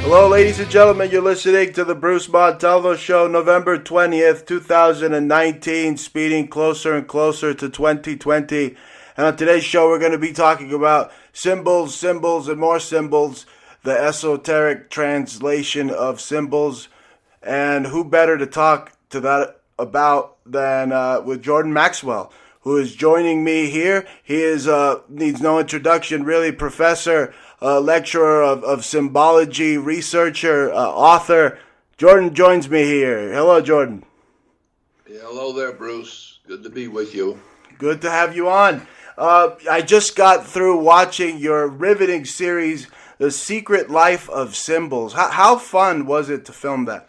Hello, ladies and gentlemen. You're listening to the Bruce Montalvo Show, November 20th, 2019, speeding closer and closer to 2020. And on today's show, we're going to be talking about symbols, and more symbols, the esoteric translation of symbols. And who better to talk to that about than with Jordan Maxwell, who is joining me here. He is needs no introduction, really, professor, lecturer of symbology, researcher, author. Jordan joins me here. Hello, Jordan. Yeah, hello there, Bruce. Good to be with you. Good to have you on. I just got through watching your riveting series, The Secret Life of Symbols. How fun was it to film that?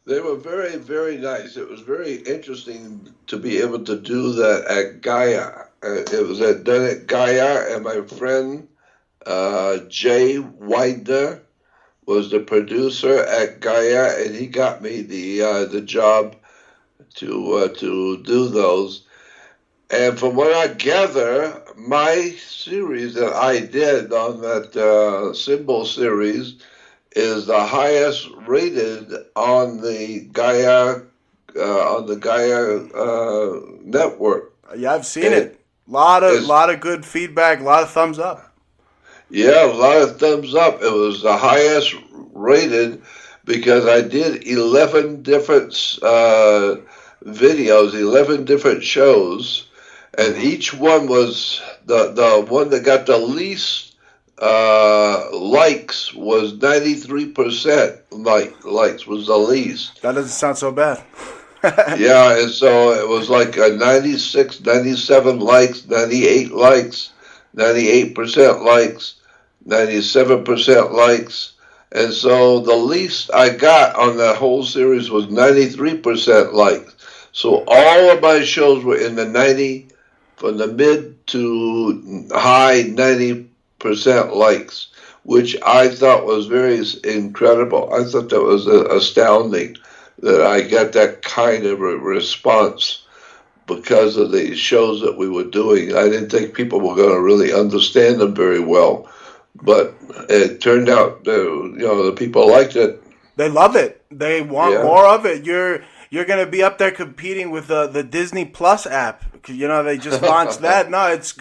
They were very, very nice. It was very interesting to be able to do that at Gaia. It was done at Gaia, and my friend Jay Widener was the producer at Gaia, and he got me the job to do those. And from what I gather, my series that I did on that symbol series is the highest rated on the Gaia network. Yeah, I've seen it. Lot of good feedback. A lot of thumbs up. Yeah, a lot of thumbs up. It was the highest rated because I did 11 different videos, 11 different shows, and each one was the one that got the least likes was 93% likes was the least. That doesn't sound so bad. Yeah, and so it was like a 96, 97 likes, 98 likes, 98% likes, 97% likes. And so the least I got on that whole series was 93% likes. So all of my shows were in the 90, from the mid to high 90% likes, which I thought was very incredible. I thought that was astounding that I got that kind of a response because of the shows that we were doing. I didn't think people were going to really understand them very well, but it turned out the people liked it. They love it. They want more of it. You're going to be up there competing with the Disney Plus app. They just launched that. No, it's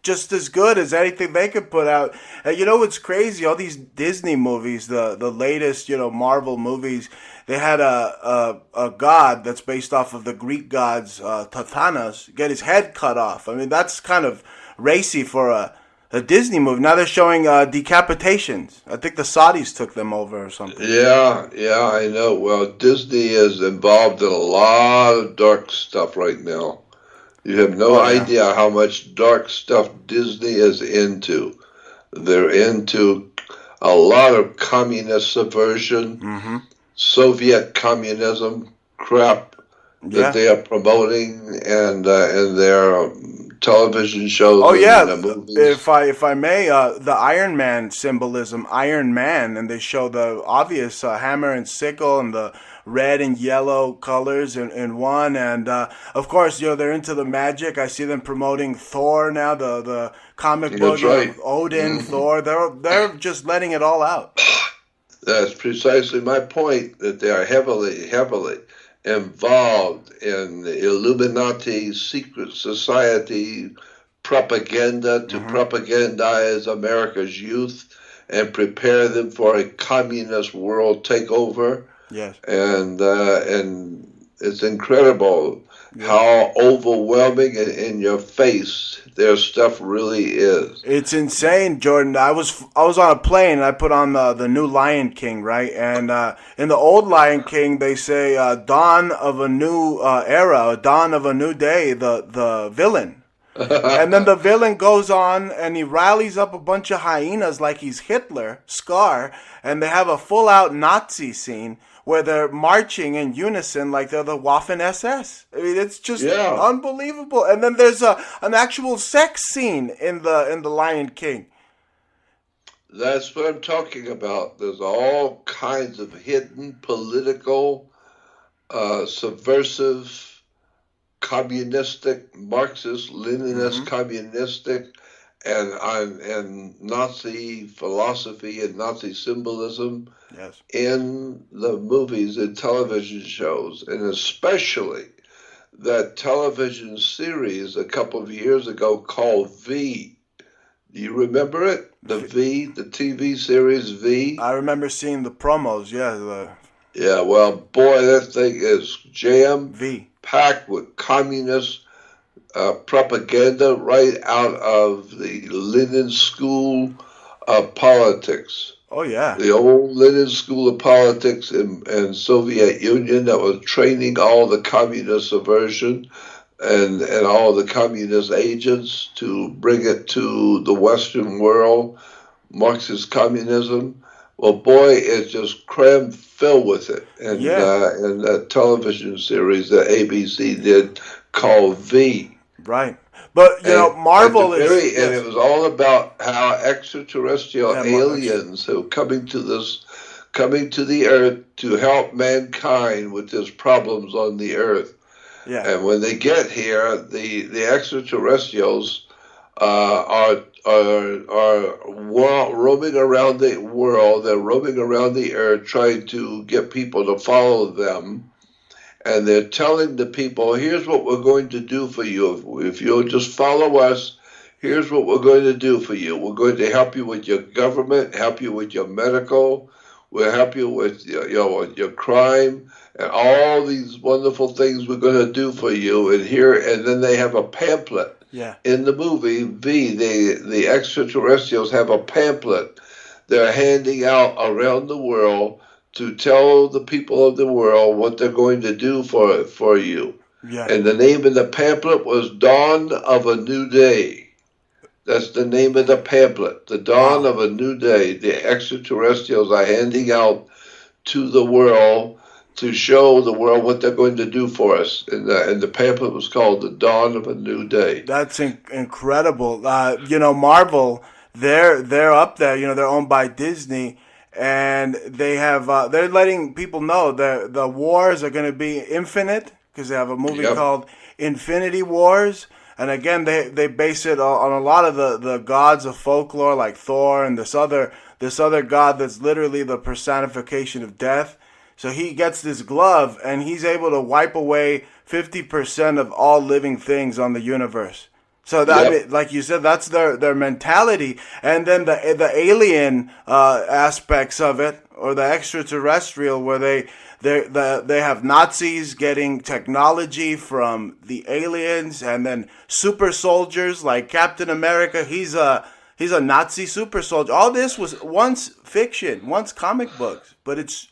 just as good as anything they could put out. And you know what's crazy? All these Disney movies, the latest, Marvel movies, they had a god that's based off of the Greek gods, Tithanos, get his head cut off. I mean, that's kind of racy for a Disney movie. Now they're showing decapitations. I think the Saudis took them over or something. Yeah, I know. Well, Disney is involved in a lot of dark stuff right now. You have no idea how much dark stuff Disney is into. They're into a lot of communist subversion, Soviet communism crap that they are promoting, and their television shows. Oh yeah, movies. if I may, the Iron Man symbolism, Iron Man, and they show the obvious hammer and sickle and the red and yellow colors in one, and of course, they're into the magic. I see them promoting Thor now, the comic book, right. Odin, Thor. They're just letting it all out. That's precisely my point. That they are heavily involved in the Illuminati secret society propaganda to propagandize America's youth and prepare them for a communist world takeover. Yes. And it's incredible how overwhelming and in your face their stuff really is. It's insane, Jordan. I was on a plane and I put on the new Lion King, right? And in the old Lion King, they say dawn of a new era, dawn of a new day, the villain. And then the villain goes on and he rallies up a bunch of hyenas like he's Hitler, Scar, and they have a full-out Nazi scene where they're marching in unison like they're the Waffen SS. I mean, it's just unbelievable. And then there's an actual sex scene in the Lion King. That's what I'm talking about. There's all kinds of hidden political, subversive, communistic, Marxist, Leninist, communistic and Nazi philosophy and Nazi symbolism Yes. in the movies and television shows, and especially that television series a couple of years ago called V. Do you remember it? The V, the TV series V? I remember seeing the promos. Yeah, the Yeah, well, boy, that thing is jam V. packed with communist propaganda right out of the Lenin School of Politics. Oh yeah. The old Lenin School of Politics in Soviet Union that was training all the communist subversion and all the communist agents to bring it to the Western world, Marxist communism. Well, boy, it's just crammed filled with it. And Yeah. in that television series that ABC did called V. Right. But And at the Marvel is very end, it yes. was all about how extraterrestrial Yeah, aliens who coming to the earth to help mankind with his problems on the earth. yeah. And when they get here, the extraterrestrials are roaming around the world. They're roaming around the earth, trying to get people to follow them. And they're telling the people, here's what we're going to do for you. If you'll just follow us, here's what we're going to do for you. We're going to help you with your government, help you with your medical, we'll help you with your crime, and all these wonderful things we're going to do for you. And then they have a pamphlet Yeah. in the movie V. The extraterrestrials have a pamphlet they're handing out around the world to tell the people of the world what they're going to do for you. Yeah. And the name of the pamphlet was Dawn of a New Day. That's the name of the pamphlet, The Dawn Wow. of a New Day. The extraterrestrials are handing out to the world to show the world what they're going to do for us. And the pamphlet was called The Dawn of a New Day. That's incredible. Marvel, they're up there. They're owned by Disney, and they're letting people know that the wars are going to be infinite because they have a movie Yep. called Infinity Wars. And again, they base it on a lot of the gods of folklore like Thor and this other god that's literally the personification of death. So he gets this glove and he's able to wipe away 50% of all living things on the universe. So that, I Yep. mean, like you said, that's their mentality, and then the alien aspects of it, or the extraterrestrial, where they have Nazis getting technology from the aliens, and then super soldiers like Captain America. He's a Nazi super soldier. All this was once fiction, once comic books, but it's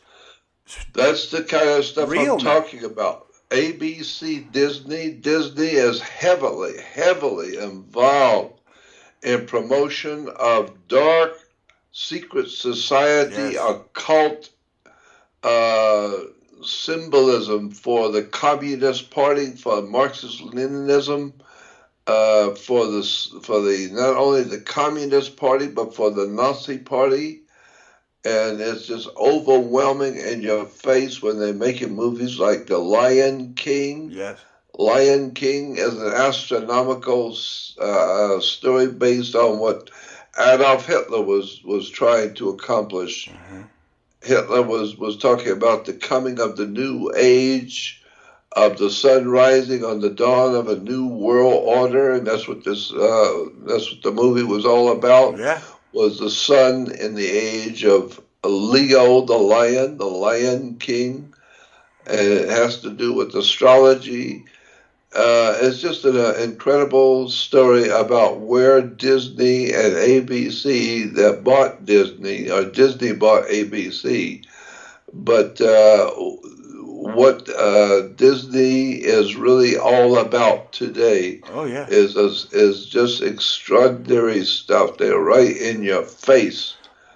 That's the kind of stuff real I'm now. talking about. ABC, Disney is heavily, heavily involved in promotion of dark secret society, Yes. occult uh, symbolism for the Communist Party, for Marxist-Leninism, for the not only the Communist Party but for the Nazi Party. And it's just overwhelming in your face when they're making movies like The Lion King. Yes. Lion King is an astronomical story based on what Adolf Hitler was trying to accomplish. Mm-hmm. Hitler was talking about the coming of the new age, of the sun rising on the dawn of a new world order, and that's what the movie was all about. Yeah. Was the sun in the age of Leo the Lion King, and it has to do with astrology. It's just an incredible story about where Disney and ABC that bought Disney, or Disney bought ABC, but what Disney is really all about today Oh yeah. is just extraordinary stuff. They're right in your face,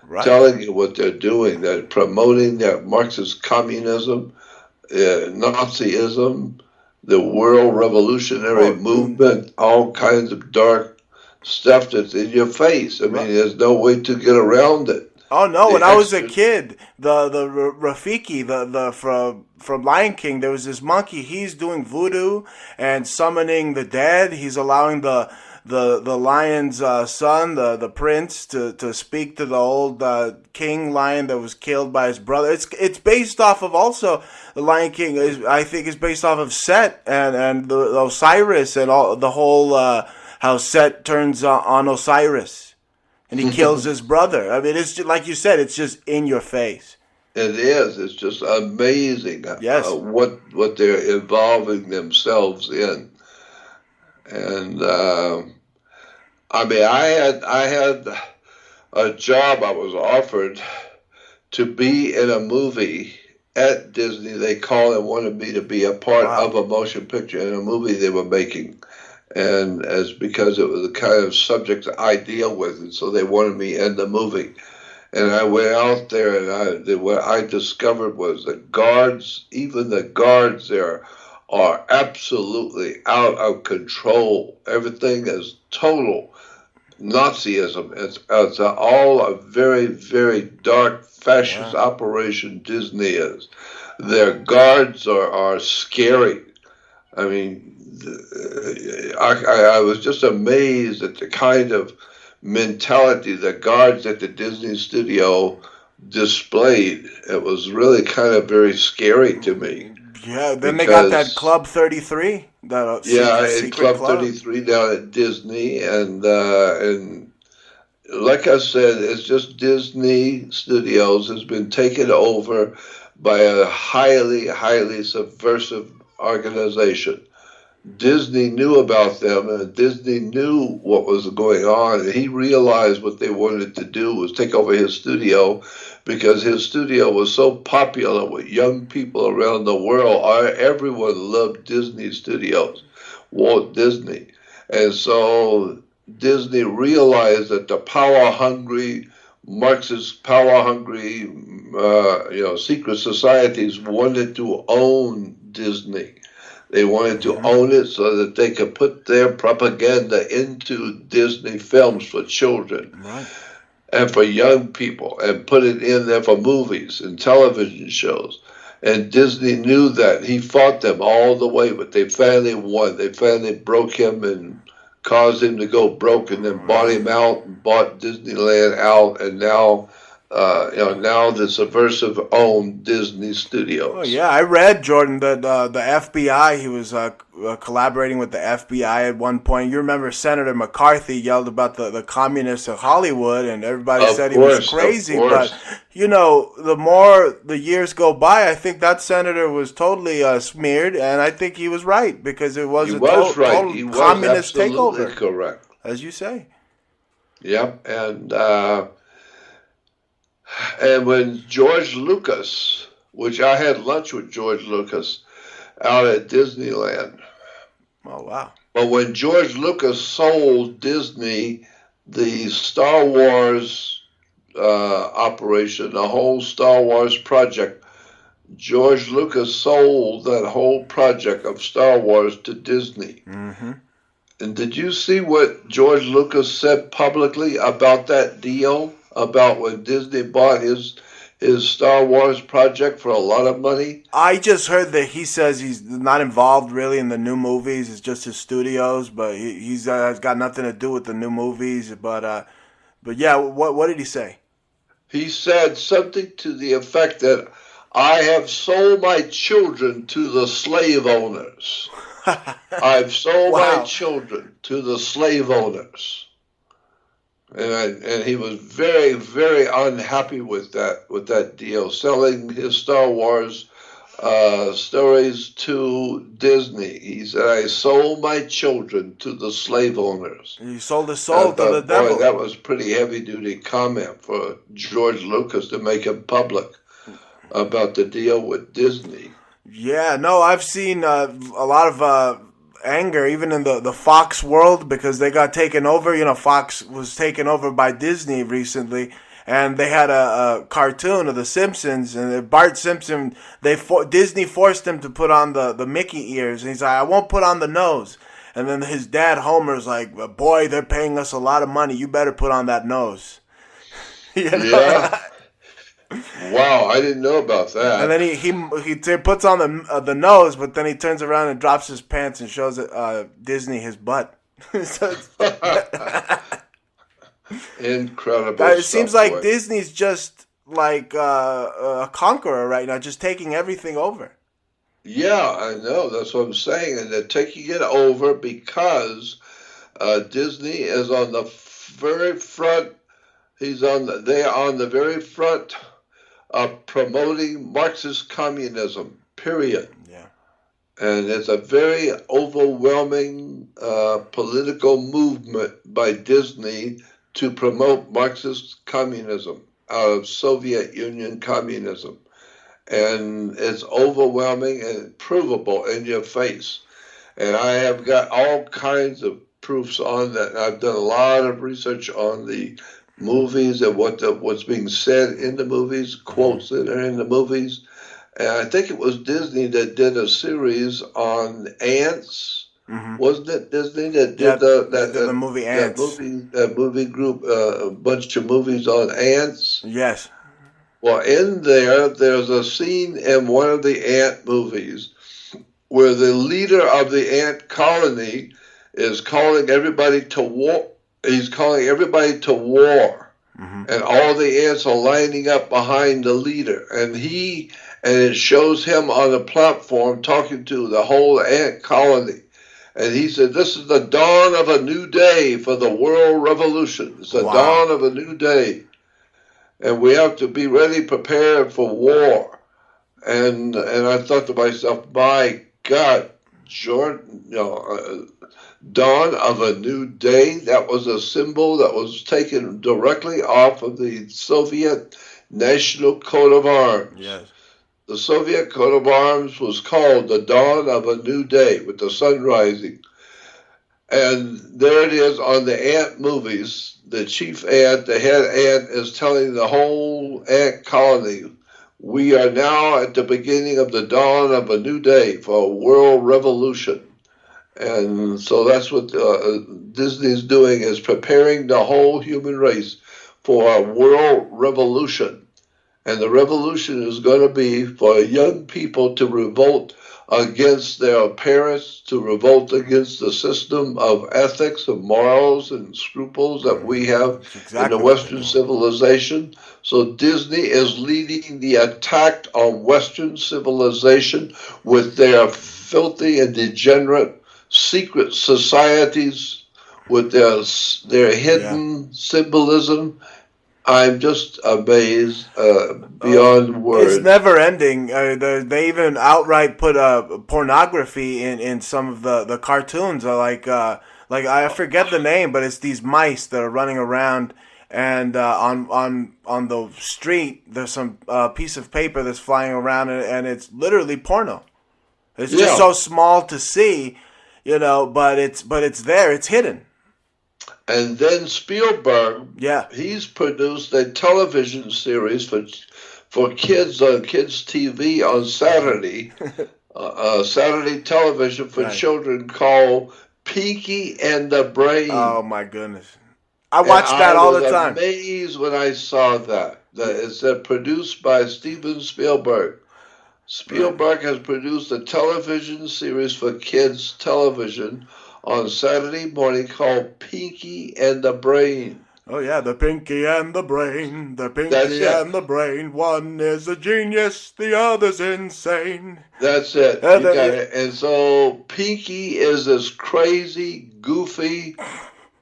Right. telling you what they're doing. They're promoting their Marxist communism, Nazism, the world revolutionary Oh, movement, all kinds of dark stuff that's in your face. I mean, right. there's no way to get around it. Oh no! When The I was a extra, kid, the Rafiki, the from Lion King, there was this monkey. He's doing voodoo and summoning the dead. He's allowing the lion's son, the prince, to speak to the old king lion that was killed by his brother. It's based off of also the Lion King. I think is based off of Set and the Osiris and all the whole how Set turns on Osiris and he kills his brother. I mean, it's just, like you said, it's just in your face. It is. It's just amazing. Yes. What they're involving themselves in, and I mean, I had a job I was offered to be in a movie at Disney. They wanted me to be a part of a motion picture in a movie they were making, and as because it was the kind of subject I deal with, and so they wanted me in the movie. And I went out there, and what I discovered was the guards, even the guards there, are absolutely out of control. Everything is total Nazism. It's all a very, very dark fascist operation Disney is. Their guards are scary. I mean, I was just amazed at the kind of mentality the guards at the Disney studio displayed. It was really kind of very scary to me. Yeah, then they got that Club 33. It's Club 33 down at Disney, and like I said, it's just Disney Studios has been taken over by a highly, highly subversive organization. Disney knew about them, and Disney knew what was going on, and he realized what they wanted to do was take over his studio, because his studio was so popular with young people around the world. Everyone loved Disney Studios, Walt Disney. And so Disney realized that the power-hungry, Marxist power-hungry, secret societies wanted to own Disney. They wanted to own it so that they could put their propaganda into Disney films for children and for young people, and put it in there for movies and television shows. And Disney knew that. He fought them all the way, but they finally won. They finally broke him and caused him to go broke, and then bought him out and bought Disneyland out, and now now the subversive owned Disney Studios. Oh yeah, I read, Jordan, that the FBI, he was collaborating with the FBI at one point. You remember Senator McCarthy yelled about the communists of Hollywood, and everybody said he was crazy. But the more the years go by, I think that senator was totally smeared, and I think he was right, because it was total communist takeover. Correct, as you say. Yep, and when George Lucas, which I had lunch with George Lucas out at Disneyland. Oh, wow. But when George Lucas sold Disney the Star Wars operation, the whole Star Wars project, George Lucas sold that whole project of Star Wars to Disney. Mm-hmm. And did you see what George Lucas said publicly about that deal? About when Disney bought his Star Wars project for a lot of money? I just heard that he says he's not involved really in the new movies. It's just his studios, but he's got nothing to do with the new movies. But yeah, what did he say? He said something to the effect that I have sold my children to the slave owners. I've sold my children to the slave owners. And he was very, very unhappy with that deal, selling his Star Wars stories to Disney. He said, I sold my children to the slave owners. He sold his soul to the devil. That was pretty heavy-duty comment for George Lucas to make it public about the deal with Disney. Yeah, no, I've seen a lot of anger even in the Fox world, because they got taken over. Fox was taken over by Disney recently, and they had a cartoon of the Simpsons, and Bart Simpson, Disney forced him to put on the Mickey ears, and he's like, I won't put on the nose. And then his dad Homer's like, boy, they're paying us a lot of money, you better put on that nose. Yeah. Wow, I didn't know about that. And then he puts on the nose, but then he turns around and drops his pants and shows Disney his butt. So Incredible it seems stuff, like boy. Disney's just like a conqueror right now, just taking everything over. Yeah, I know. That's what I'm saying. And they're taking it over because Disney is on the very front. They are on the very front of promoting Marxist communism, period. Yeah. And it's a very overwhelming political movement by Disney to promote Marxist communism out of Soviet Union communism. And it's overwhelming and provable in your face. And I have got all kinds of proofs on that. I've done a lot of research on the movies and what's being said in the movies, quotes that are in the movies. And I think it was Disney that did a series on ants. Mm-hmm. Wasn't it Disney that Yeah, did they did the movie Ants. that movie group a bunch of movies on ants? Yes. Well, in there's a scene in one of the ant movies where the leader of the ant colony is calling everybody to war. He's calling everybody to war, and all the ants are lining up behind the leader, and it shows him on a platform talking to the whole ant colony. And he said, "This is the dawn of a new day for the world revolution. It's the Wow. dawn of a new day. And we have to be ready, prepared for war." And I thought to myself, my God, Jordan, dawn of a new day. That was a symbol that was taken directly off of the Soviet national coat of arms. Yes. The Soviet coat of arms was called the dawn of a new day with the sun rising. And there it is on the ant movies. The chief ant, the head ant, is telling the whole ant colony, we are now at the beginning of the dawn of a new day for a world revolution. And so that's what Disney's doing, is preparing the whole human race for a world revolution. And the revolution is going to be for young people to revolt against their parents, to revolt against the system of ethics and morals and scruples that we have in the Western civilization. So Disney is leading the attack on Western civilization with their filthy and degenerate secret societies, with their hidden symbolism. I'm just amazed beyond words. It's never ending. They even outright put pornography in some of the cartoons. Like I forget the name, but it's these mice that are running around, and on the street there's some piece of paper that's flying around, and it's literally porno. It's just so small to see, but it's there. It's hidden. And then Spielberg, he's produced a television series for kids on kids TV on Saturday, Saturday television for children called Pinky and the Brain. Oh my goodness! I watch that all the time. I was amazed when I saw that. It's produced by Steven Spielberg. Spielberg has produced a television series for kids television on Saturday morning called Pinky and the Brain. Oh yeah, the Pinky and the Brain, the Pinky and the Brain. One is a genius, the other's insane. That's it. You got it. And so Pinky is this crazy, goofy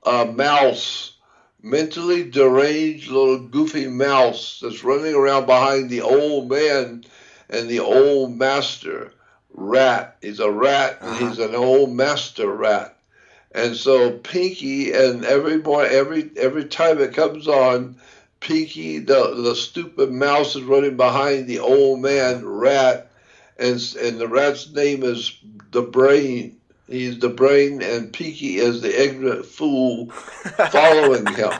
mouse, mentally deranged little goofy mouse that's running around behind the old man and the old master rat. He's a rat, and he's an old master rat. And so Pinky, and every time it comes on, Pinky, the stupid mouse, is running behind the old man rat, and the rat's name is the Brain. He's the Brain, and Pinky is the ignorant fool following him.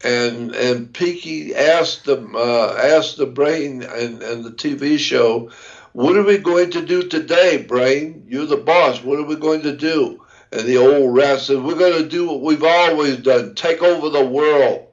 And Pinky asked the Brain and the TV show, "What are we going to do today, Brain? You're the boss. What are we going to do?" And the old rat said, "We're going to do what we've always done, take over the world."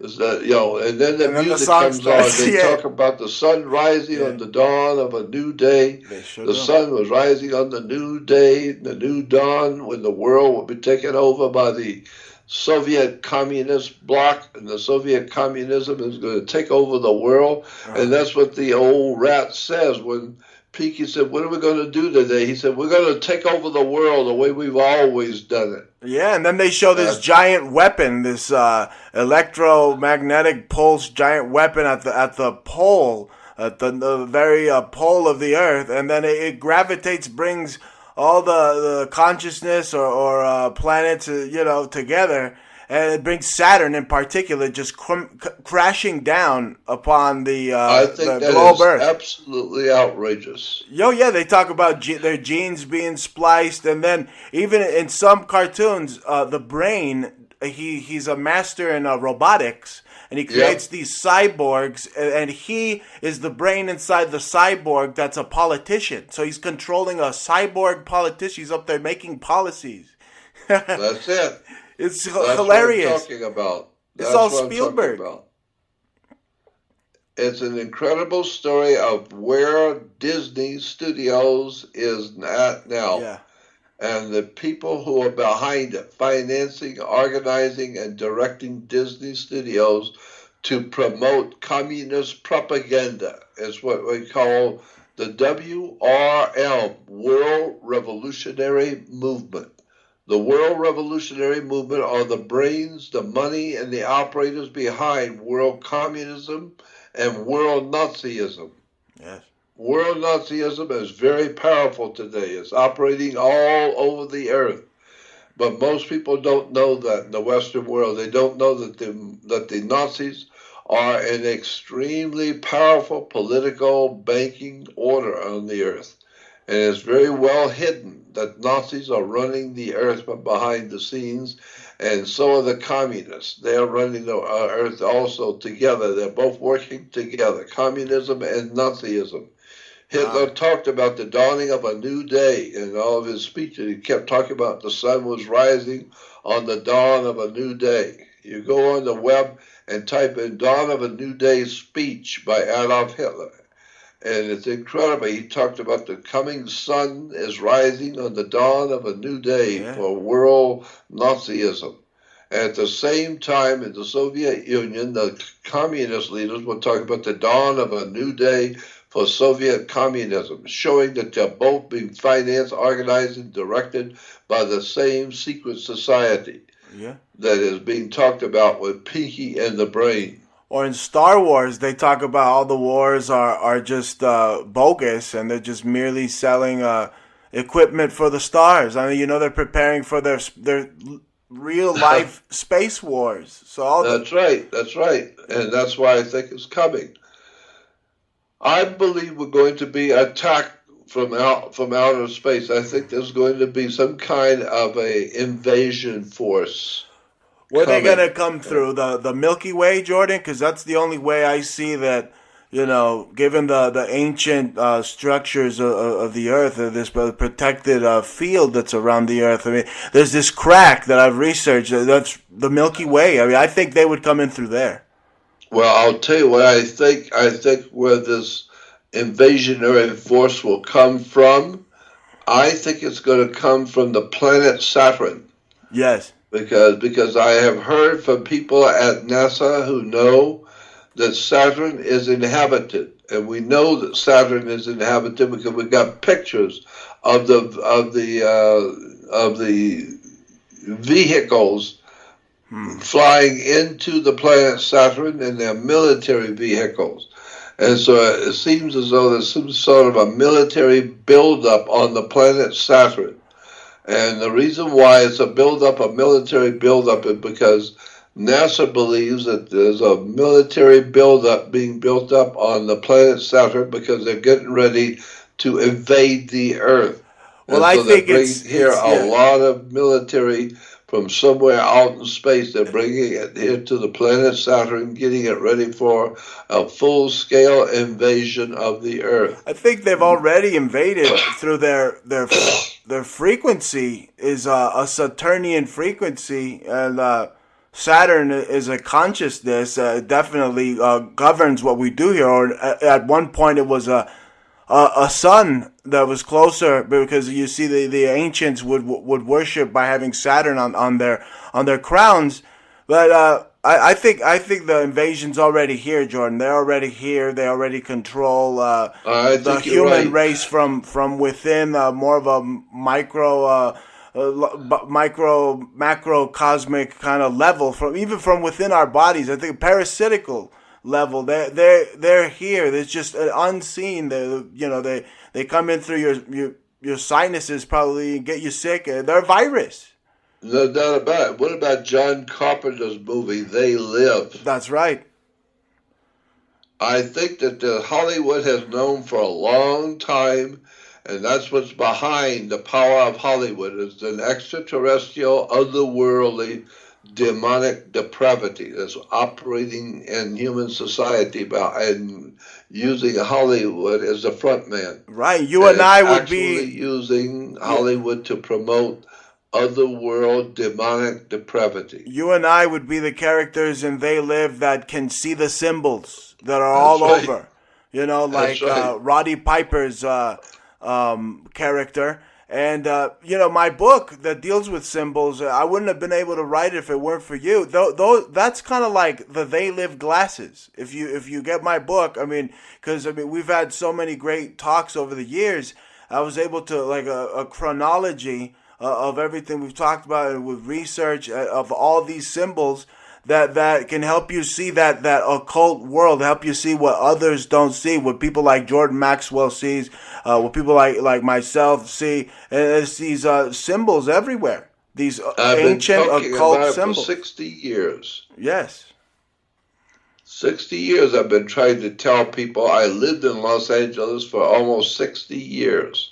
Is that, you know, and then the And then the music song comes on. starts. They Yeah, talk about the sun rising yeah, on the dawn of a new day. they sure The do. sun was rising on the new day, the new dawn, when the world would be taken over by the Soviet communist bloc, and the Soviet communism is going to take over the world. And that's what the old rat says when Peaky said, "What are we going to do today?" He said, "We're going to take over the world the way we've always done it." Yeah, and then they show this That's giant weapon, this electromagnetic pulse giant weapon at the pole, at the very pole of the Earth, and then it gravitates, brings all the consciousness or planets, together, and it brings Saturn in particular just crashing down upon I the think that globe is Earth. absolutely outrageous. Yeah, they talk about their genes being spliced, and then even in some cartoons, the brain. He's a master in robotics, and he creates Yep. these cyborgs, and he is the brain inside the cyborg that's a politician. So he's controlling a cyborg politician. He's up there making policies. That's it. It's That's what I'm hilarious. talking about. It's all That's what I'm talking Spielberg. about. It's an incredible story of where Disney Studios is at now. Yeah, And the people who are behind it, financing, organizing, and directing Disney Studios to promote communist propaganda is what we call the WRM, World Revolutionary Movement. The World Revolutionary Movement are the brains, the money, and the operators behind world communism and world Nazism. yes. World Nazism is very powerful today. It's operating all over the earth. But most people don't know that in the Western world. They don't know that the Nazis are an extremely powerful political banking order on the earth. And it's very well hidden that Nazis are running the earth from behind the scenes, and so are the communists. They are running the earth also together. They're both working together, communism and Nazism. Hitler Wow. talked about the dawning of a new day in all of his speeches. He kept talking about the sun was rising on the dawn of a new day. You go on the web and type in Dawn of a New Day speech by Adolf Hitler. And it's incredible. He talked about the coming sun is rising on the dawn of a new day Yeah. for world Nazism. At the same time, in the Soviet Union, the communist leaders were talking about the dawn of a new day for Soviet communism, showing that they're both being financed, organized, and directed by the same secret society Yeah. that is being talked about with Pinky and the Brain. Or in Star Wars, they talk about all the wars are just bogus, and they're just merely selling equipment for the stars. I mean, they're preparing for their real life space wars. So all That's right, that's right. And that's why I think it's coming. I believe we're going to be attacked from outer space. I think there's going to be some kind of a invasion force where they coming. gonna come through the Milky Way, Jordan? Because that's the only way I see that. Given the ancient structures of the Earth, this protected field that's around the Earth. I mean, there's this crack that I've researched. That's the Milky Way. I mean, I think they would come in through there. Well, I'll tell you what I think. I think where this invasionary force will come from, I think it's going to come from the planet Saturn. Yes. Because I have heard from people at NASA who know that Saturn is inhabited, and we know that Saturn is inhabited because we got pictures of the vehicles flying into the planet Saturn, and their military vehicles. And so it seems as though there's some sort of a military buildup on the planet Saturn. And the reason why it's a military buildup, is because NASA believes that there's a military buildup being built up on the planet Saturn because they're getting ready to invade the Earth. Well, and I so think they're bringing here a lot of military from somewhere out in space. They're bringing it here to the planet Saturn, getting it ready for a full-scale invasion of the Earth. I think they've already invaded through their frequency is a Saturnian frequency, and Saturn is a consciousness. Definitely governs what we do here. Or at one point, it was a sun that was closer, because you see the ancients would worship by having Saturn on their crowns. But I think the invasion's already here, Jordan. They're already here. They already control I the think you're human right. race from within, more of a macro cosmic kind of level, from even from within our bodies. I think parasitical level. They're here. There's just an unseen. They come in through your sinuses, probably get you sick. They're a virus. No doubt about it. What about John Carpenter's movie, They Live? That's right. I think that Hollywood has known for a long time, and that's what's behind the power of Hollywood, is an extraterrestrial, otherworldly, demonic depravity that's operating in human society and using Hollywood as the front man. Right. You and And I would actually be. using Yeah, Hollywood to promote otherworld demonic depravity. you and I would be the characters in They Live that can see the symbols that are That's all right. over. That's Like right. Roddy Piper's character. And, my book that deals with symbols, I wouldn't have been able to write it if it weren't for you. Though that's kind of like the They Live glasses. If you get my book, because we've had so many great talks over the years. I was able to, like, a chronology of everything we've talked about, and with research of all these symbols that can help you see that occult world, help you see what others don't see, what people like Jordan Maxwell sees, what people like myself see. And it's these symbols everywhere, these I've been ancient talking occult about it for symbols. 60 years. Yes. 60 years I've been trying to tell people. I lived in Los Angeles for almost 60 years.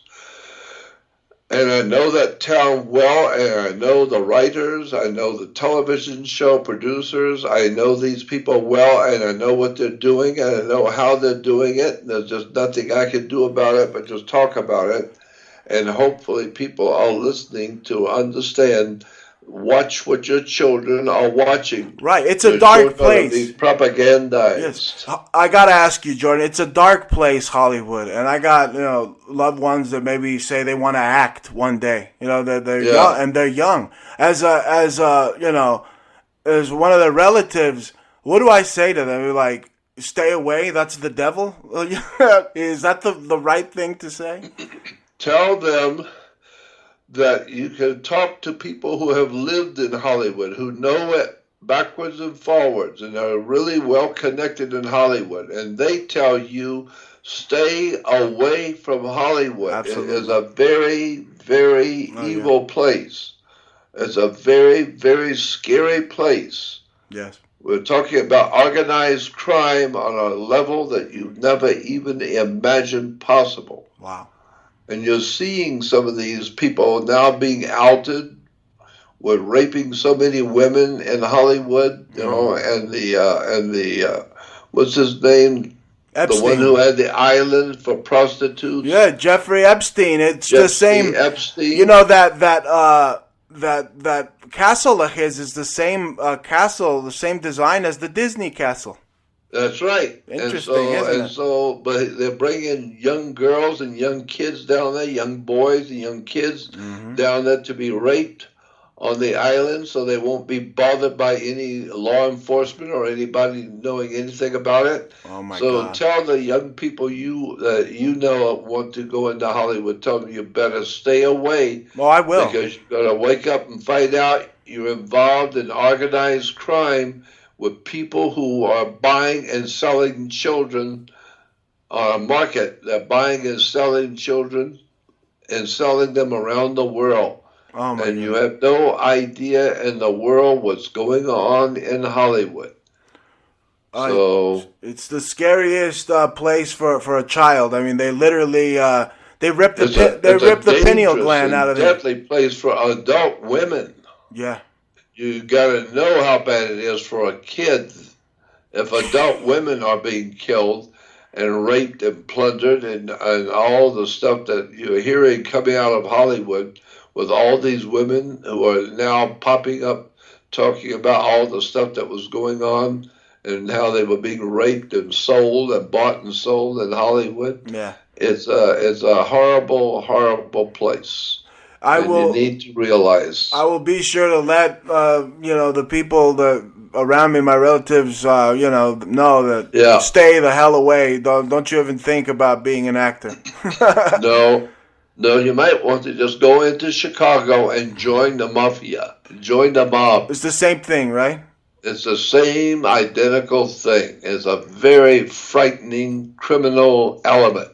And I know that town well, and I know the writers, I know the television show producers, I know these people well, and I know what they're doing, and I know how they're doing it. And there's just nothing I can do about it but just talk about it. And hopefully people are listening to understand. Watch what your children are watching. Right. It's a Your dark children are being place. Yes, propagandized. I gotta ask you, Jordan. It's a dark place, Hollywood, and I got loved ones that maybe say they want to act one day. They're young, Yeah. and they're young. As one of their relatives, what do I say to them? Like, stay away. That's the devil. Is that the right thing to say? Tell them that you can talk to people who have lived in Hollywood, who know it backwards and forwards, and are really well connected in Hollywood. And they tell you, stay away from Hollywood. It is Absolutely. a very, very Oh yeah. evil place. It's a very, very scary place. Yes. We're talking about organized crime on a level that you never even imagined possible. Wow. And you're seeing some of these people now being outed with raping so many women in Hollywood, and the what's his name, the one Epstein. who had the island for prostitutes, Yeah, Jeffrey Epstein. It's the Jeffrey same. Epstein. That castle of his is the same castle, the same design as the Disney castle. That's right. Interesting, isn't it? But they're bringing young girls and young kids down there, young boys and young kids Mm-hmm. down there to be raped on the island, so they won't be bothered by any law enforcement or anybody knowing anything about it. Oh my So God. tell the young people that you know want to go into Hollywood, tell them you better stay away, Oh, I will. because you're going to wake up and find out you're involved in organized crime with people who are buying and selling children on a market. They're buying and selling children and selling them around the world. Oh my And you God. have no idea in the world what's going on in Hollywood. So It's the scariest place for a child. They literally they rip it's a the pineal dangerous gland out and of them. deadly place for adult women. Yeah. You got to know how bad it is for a kid if adult women are being killed and raped and plundered, and all the stuff that you're hearing coming out of Hollywood with all these women who are now popping up talking about all the stuff that was going on and how they were being raped and sold and bought and sold in Hollywood. Yeah. It's a horrible, horrible place, I and you will. need to realize. I will be sure to let the people that around me, my relatives, know that Yeah. stay the hell away. Don't you even think about being an actor. No, no, you might want to just go into Chicago and join the mafia, join the mob. It's the same thing, right? It's the same identical thing. It's a very frightening criminal element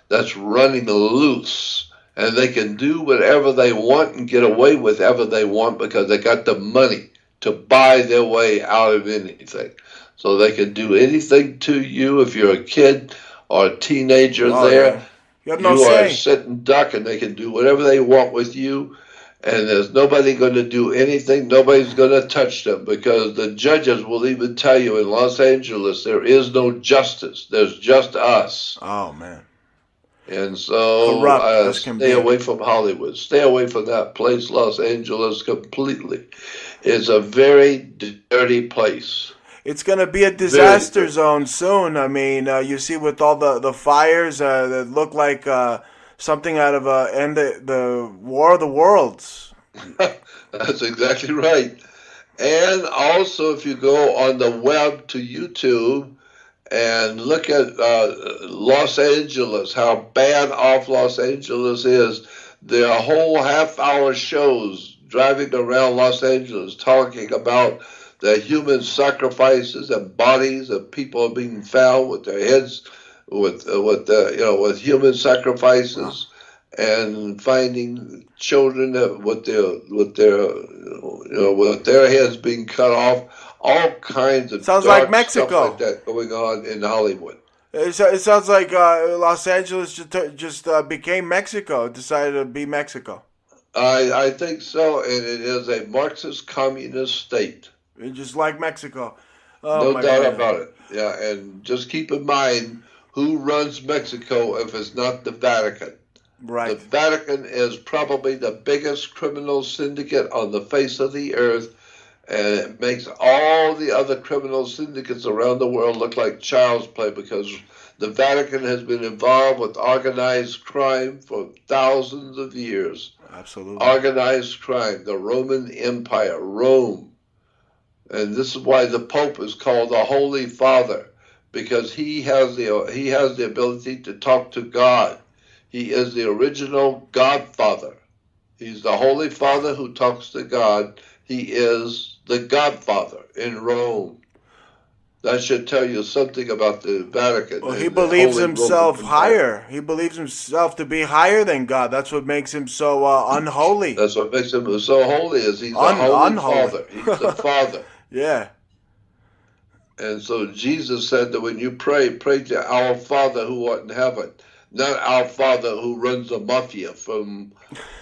that's running loose. And they can do whatever they want and get away with whatever they want because they got the money to buy their way out of anything. So they can do anything to you if you're a kid or a teenager there. Yeah. You have no You are say. sitting duck and they can do whatever they want with you. And there's nobody going to do anything. Nobody's going to touch them because the judges will even tell you in Los Angeles there is no justice. There's just us. Oh, man. And so stay away from Hollywood. Stay away from that place, Los Angeles, completely. It's a very dirty place. It's going to be a disaster zone soon. I mean, you see with all the fires that look like something out of the War of the Worlds. That's exactly right. And also, if you go on the web to YouTube and look at Los Angeles, how bad off Los Angeles is, there are whole half-hour shows driving around Los Angeles talking about the human sacrifices and bodies of people being found with their heads with human sacrifices, and finding children with their heads being cut off, all kinds of sounds dark like Mexico stuff like that going on in Hollywood. It sounds like Los Angeles just became Mexico. It decided to be Mexico. I think so, and it is a Marxist communist state. Just like Mexico. No doubt about it. Yeah, and just keep in mind who runs Mexico if it's not the Vatican. Right. The Vatican is probably the biggest criminal syndicate on the face of the earth, and it makes all the other criminal syndicates around the world look like child's play because the Vatican has been involved with organized crime for thousands of years. Absolutely. Organized crime, the Roman Empire, Rome. And this is why the Pope is called the Holy Father, because he has the ability to talk to God. He is the original Godfather. He's the Holy Father who talks to God. He is the Godfather in Rome. That should tell you something about the Vatican. Well, he believes himself higher. He believes himself to be higher than God. That's what makes him so unholy. That's what makes him so holy, is he's the Holy Father. He's the Father. Yeah. And so Jesus said that when you pray to our Father who art in heaven, not our Father who runs the mafia from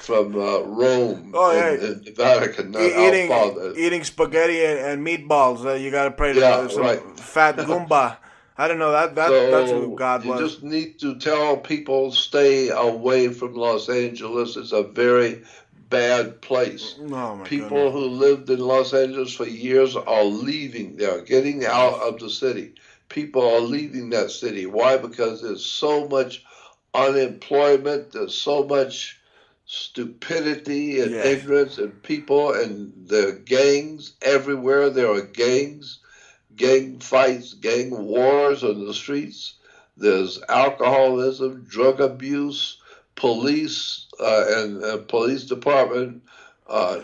Rome and the Vatican, not our Father. Eating spaghetti and meatballs. You got to pray to some fat Goomba. I don't know. That's who God was. You just need to tell people stay away from Los Angeles. It's a very bad place. Oh, People who lived in Los Angeles for years are leaving. They are getting out of the city. People are leaving that city. Why? Because there's so much unemployment. There's so much stupidity and ignorance and people, and there are gangs everywhere. There are gangs, gang fights, gang wars on the streets. There's alcoholism, drug abuse, police and police department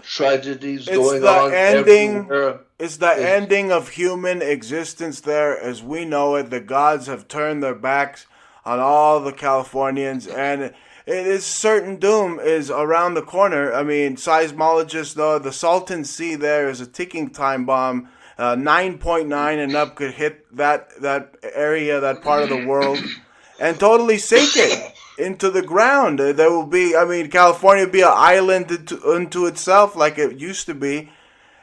tragedies going on everywhere. It's the ending of human existence there as we know it. The gods have turned their backs on all the Californians, and it is certain doom is around the corner. I mean, seismologists, though, the Salton Sea there is a ticking time bomb. 9.9 and up could hit that area, that part of the world, and totally sink it into the ground. There will be, California will be an island unto itself like it used to be.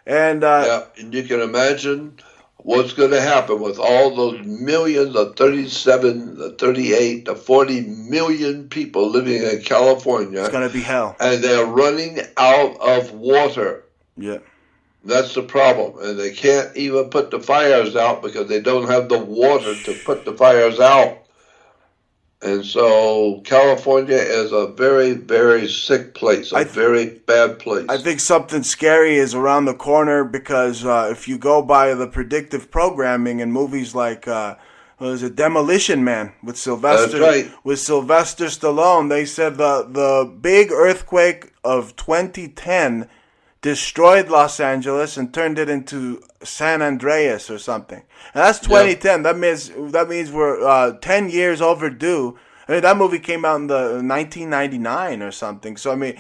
And and you can imagine what's going to happen with all those millions of 37, the 38, the 40 million people living in California. It's going to be hell. And they're running out of water. Yeah. That's the problem. And they can't even put the fires out because they don't have the water to put the fires out. And so California is a very, very sick place, a I very bad I place. think something scary is around the corner because if you go by the predictive programming in movies like what was it, Demolition Man That's right. with Sylvester Stallone, they said the big earthquake of 2010 destroyed Los Angeles and turned it into San Andreas or something. And that's Yeah. 2010. That means we're 10 years overdue. I mean, that movie came out in the 1999 or something. So I mean,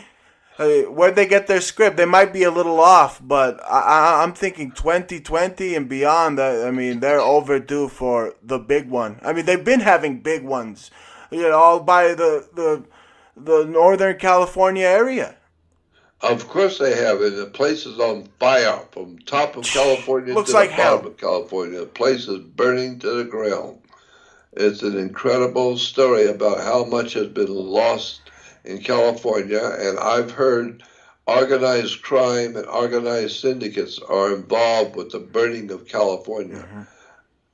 where'd they get their script? They might be a little off, but I'm thinking 2020 and beyond. I mean, they're overdue for the big one. I mean, they've been having big ones, all by the Northern California area. Of course they have. And the place is on fire from top of California Looks to the like bottom hell. of California. The place is burning to the ground. It's an incredible story about how much has been lost in California. And I've heard organized crime and organized syndicates are involved with the burning of California. Hmm.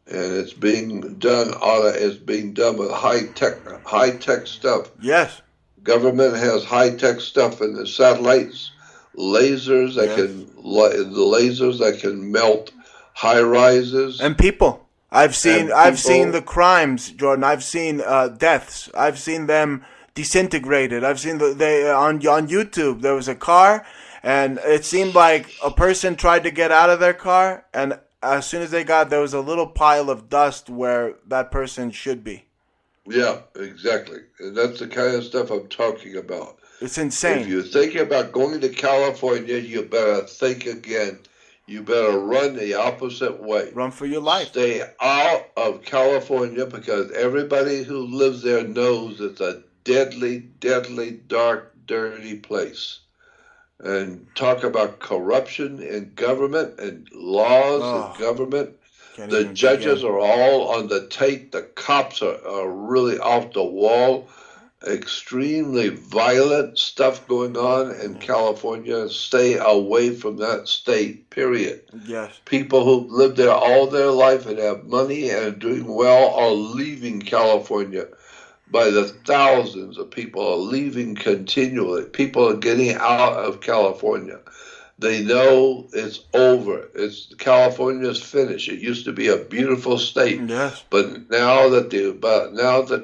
And it's being done with high tech stuff. Yes, Government has high tech stuff in the satellites, yes. the lasers that can melt high rises And people. and I've seen the people. crimes, Jordan. I've seen deaths. I've seen them disintegrated. I've seen they on YouTube. There was a car, and it seemed like a person tried to get out of their car, and as soon as they got, there was a little pile of dust where that person should be. Yeah, exactly. And that's the kind of stuff I'm talking about. It's If insane. you're thinking about going to California, you better think again. You better run the opposite way. Run for your life. Stay out of California because everybody who lives there knows it's a deadly, deadly, dark, dirty place. And talk about corruption in government and laws in Oh, government. can't The even judges begin. are all on the tape. The cops are really off the wall. Extremely violent stuff going on in California. Stay away from that state, period. Yes. People who've lived there all their life and have money and are doing well are leaving California by the thousands of people are leaving continually. People are getting out of California. They know it's over. It's California's finished. It used to be a beautiful state, Yes. but now that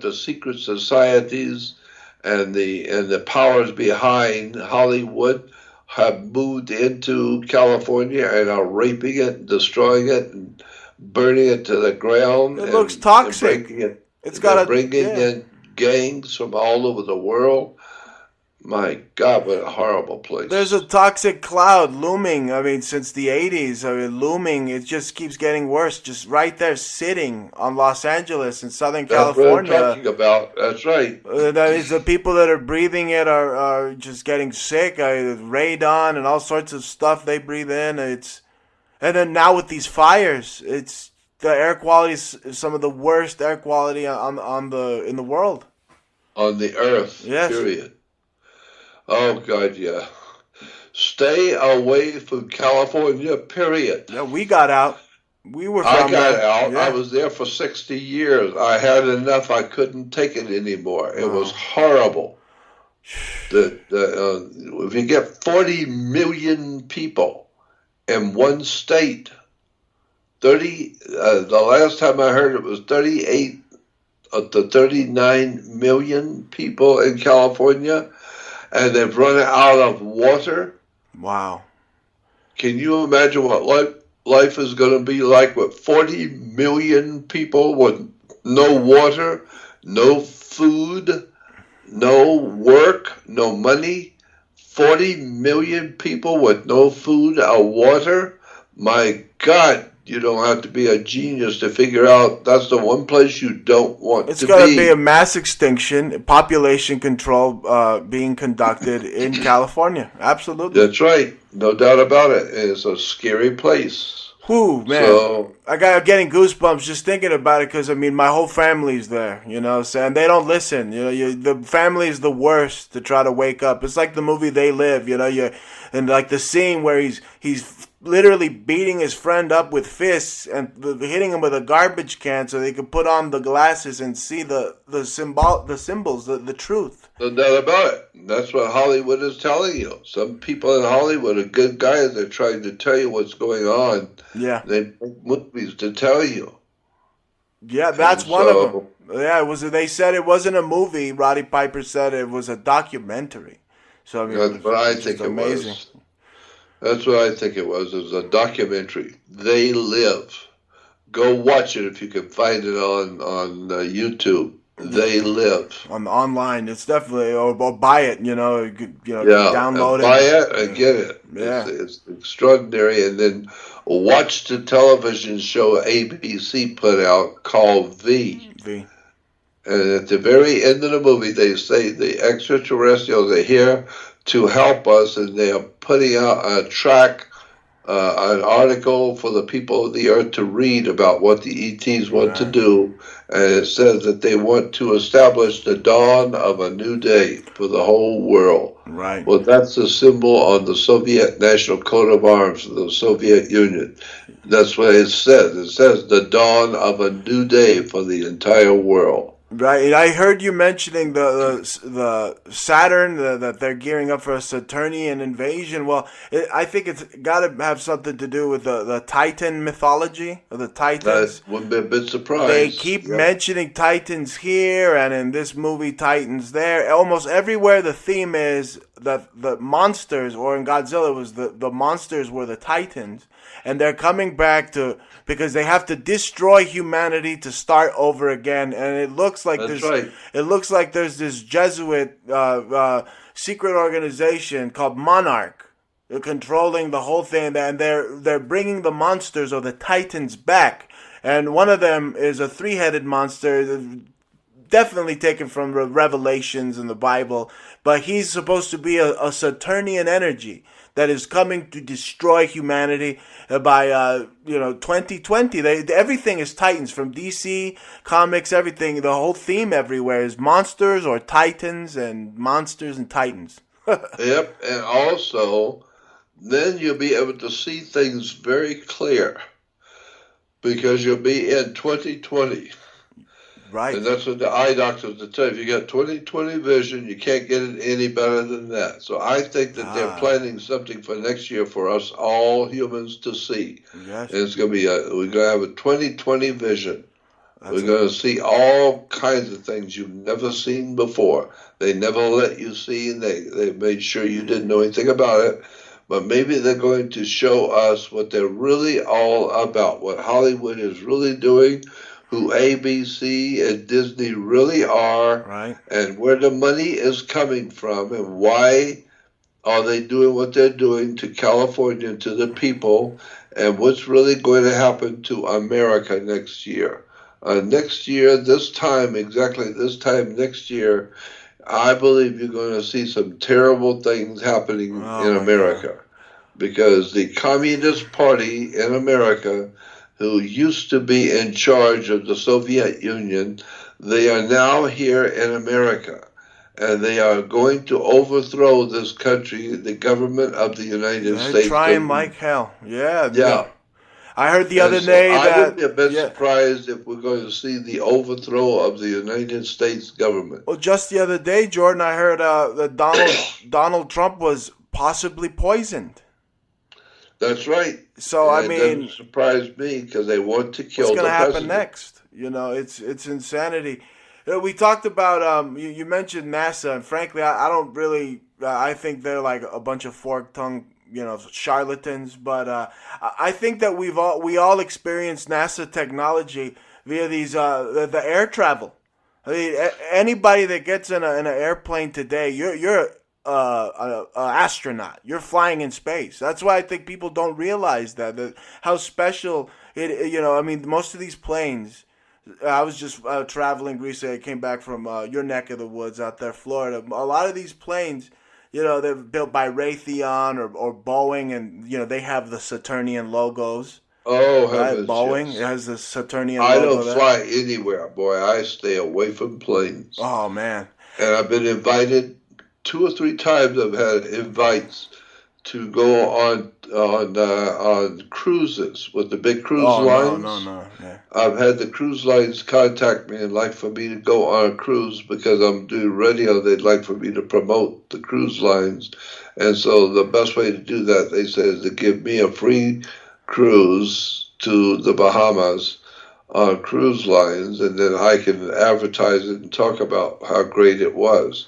the secret societies and the powers behind Hollywood have moved into California and are raping it, destroying it, and burning it to the ground, It looks and toxic. breaking it. It's got They're a bringing yeah. in gangs from all over the world. My God, what a horrible There's place. a toxic cloud looming. I mean, since the 80s, I mean, looming. It just keeps getting worse. Just right there, sitting on Los Angeles in Southern That's what I'm California. talking about. That's right. That is, the people that are breathing it are just getting sick. Radon and all sorts of stuff they breathe in. And then now with these fires, it's the air quality is some of the worst air quality on the in the world. On the earth, Yes. period. Oh, God, yeah. Stay away from California, period. Yeah, we got out. We were I from got there. out. I Yeah. was there for 60 years. I had enough. I couldn't take it anymore. It was Oh. horrible. If you get 40 million people in one state, the last time I heard it was 38 to 39 million people in California, and they've run out of water. Wow. Can you imagine what life is going to be like with 40 million people with no water, no food, no work, no money? 40 million people with no food or water? My God, you don't have to be a genius to figure out that's the one place you don't want It's to going to be a be. mass extinction, population control being conducted in California. Absolutely. That's right. No doubt about it. It's a scary place. Whew, man. So, I got getting goosebumps just thinking about it because, I mean, my whole family's there, so, and they don't listen. The family is the worst to try to wake up. It's like the movie They Live, and like the scene where he's literally beating his friend up with fists and hitting him with a garbage can so they could put on the glasses and see the symbols, the truth. No doubt about it. That's what Hollywood is telling you. Some people in Hollywood are good guys. They're trying to tell you what's going on. Yeah. They make movies to tell you. Yeah, that's one of them. Yeah, it was. They said it wasn't a movie. Roddy Piper said it was a documentary. So I mean, that's what I think it was. That's what I think it was. It was a documentary. They Live. Go watch it if you can find it on YouTube. They Live. Online. It's definitely, or buy it. Download it. Buy it and get it. Yeah. It's extraordinary. And then watch the television show ABC put out called V. And at the very end of the movie, they say the extraterrestrials are here to help us, and they are putting out a track, an article for the people of the earth to read about what the ETs want to do. And it says that they want to establish the dawn of a new day for the whole world. Right. Well, that's the symbol on the Soviet national coat of arms of the Soviet Union. That's what it says. It says the dawn of a new day for the entire world. Right. I heard you mentioning the Saturn, that they're gearing up for a Saturnian invasion. Well, I think it's got to have something to do with the Titan mythology, or the Titans. Wouldn't be a bit surprised. They keep mentioning Titans here, and in this movie, Titans there. Almost everywhere the theme is that the monsters, or in Godzilla, was the monsters were the Titans. And they're coming back because they have to destroy humanity to start over again. And it looks like there's this Jesuit secret organization called Monarch controlling the whole thing, and they're bringing the monsters, or the Titans, back. And one of them is a three-headed monster, definitely taken from Revelations in the Bible, but he's supposed to be a Saturnian energy that is coming to destroy humanity by 2020. Everything is Titans, from DC Comics, everything. The whole theme everywhere is monsters or Titans, and monsters and Titans. Yep, and also then you'll be able to see things very clear because you'll be in 2020. Right. And that's what the eye doctors will tell you. If you got 20/20 vision, you can't get it any better than that. So I think that they're planning something for next year for us all humans to see. Yes. And it's going to be we're going to have a 20/20 vision. We're going to see all kinds of things you've never seen before. They never let you see, and they made sure you didn't know anything about it. But maybe they're going to show us what they're really all about, what Hollywood is really doing, who ABC and Disney really are, right, and where the money is coming from, and why are they doing what they're doing to California and to the people, and what's really going to happen to America next year. Next year, exactly this time next year, I believe you're going to see some terrible things happening in America. Because the Communist Party in America, who used to be in charge of the Soviet Union, they are now here in America. And they are going to overthrow this country, the government of the United States. They're trying like hell. Yeah. Yeah. I heard the other day I that... would be a bit surprised if we're going to see the overthrow of the United States government. Well, just the other day, Jordan, I heard that Donald Trump was possibly poisoned. That's right. So, and it doesn't surprise me because they want to kill the president. What's going to happen next? It's insanity. We talked about, you mentioned NASA, and frankly, I don't really, I think they're like a bunch of fork-tongued, charlatans, but I think that we all experienced NASA technology via these the air travel. I mean, anybody that gets in an airplane today, you're an astronaut. You're flying in space. That's why I think people don't realize that how special it. I mean, most of these planes. I was just traveling recently. I came back from your neck of the woods out there, Florida. A lot of these planes, they're built by Raytheon or Boeing, and they have the Saturnian logos. Oh, right? Heavens, Boeing, yes. It has the Saturnian I logo. don't fly anywhere, boy. I stay away from planes. Oh, man. And I've been invited 2 or 3 times. I've had invites to go on cruises with the big cruise Oh no, no, lines. no. Yeah. I've had the cruise lines contact me and like for me to go on a cruise because I'm doing radio. They'd like for me to promote the cruise lines, and so the best way to do that, they say, is to give me a free cruise to the Bahamas on cruise lines, and then I can advertise it and talk about how great it was.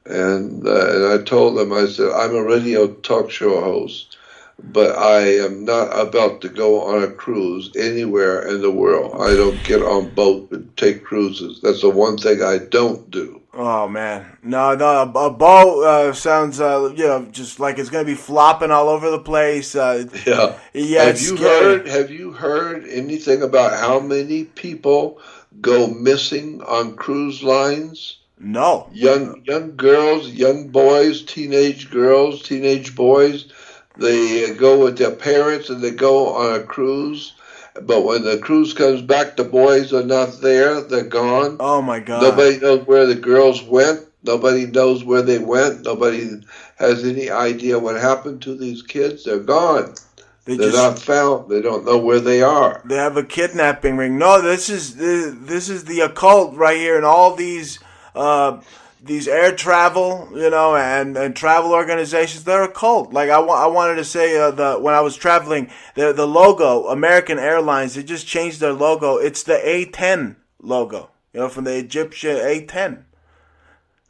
And I told them, I said, I'm a radio talk show host, but I am not about to go on a cruise anywhere in the world. I don't get on boat and take cruises. That's the one thing I don't do. Oh man, no, no. A boat sounds, just like it's gonna be flopping all over the place. Yeah. Yeah, Have it's you scary. heard have you heard anything about how many people go missing on cruise lines? No. Young girls, young boys, teenage girls, teenage boys, they go with their parents and they go on a cruise. But when the cruise comes back, the boys are not there. They're gone. Oh my God. Nobody knows where the girls went. Nobody knows where they went. Nobody has any idea what happened to these kids. They're gone. They They're just not found. They don't know where they are. they have a kidnapping ring. No, this is the occult right here, and all these air travel, and travel organizations. They're a cult. Like I wanted to say, the when I was traveling, the logo, American Airlines, they just changed their logo. It's the A10 logo, from the Egyptian A10.